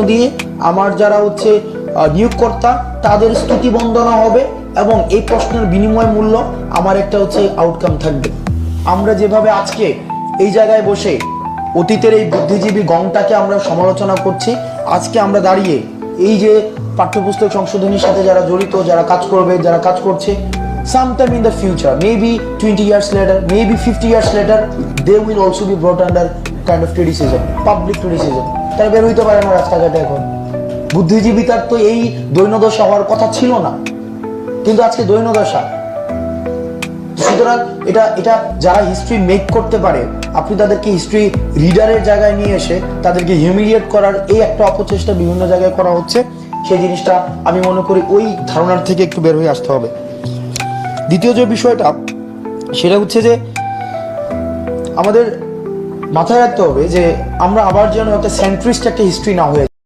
দিয়ে আমার যারা হচ্ছে নিয়োগকর্তা তাদের স্তুতি বন্দনা হবে এবং এই প্রশ্নের বিনিময় মূল্য আমার একটা হচ্ছে আউটকাম থাকবে। আমরা যেভাবে আজকে এই জায়গায় বসে অতীতের এই বুদ্ধিজীবী গণটাকে আমরা সমালোচনা করছি, আজকে আমরা দাঁড়িয়ে এই যে পাঠ্যপুস্তক সংশোধনীর সাথে যারা জড়িত, যারা কাজ করবে, যারা কাজ করছে, sometime in the future, maybe 20 years later, maybe 50 years later, they will also be brought under kind of criticism, public criticism. তারা বের হইতে পারে না রাস্তাঘাটে এখন। বুদ্ধিজীবিতার তো এই দৈন্যদশা হওয়ার কথা ছিল না, কিন্তু আজকে দৈন্যদশা। সুতরাং এটা যারা হিস্ট্রি মেক করতে পারে, আপনি তাদেরকে হিস্ট্রি রিডারের জায়গায় নিয়ে এসে তাদেরকে হিউমিলিয়েট করার এই একটা অপচেষ্টা বিভিন্ন জায়গায় করা হচ্ছে। সেই জিনিসটা আমি মনে করি ওই ধারণার থেকে একটু বের হয়ে আসতে হবে। দ্বিতীয় যে বিষয়টা সেটা হচ্ছে যে আমাদের মাথায় রাখতে হবে যে আমরা আবার যেন একটা সেন্ট্রিস্ট একটা হিস্ট্রি না হয়ে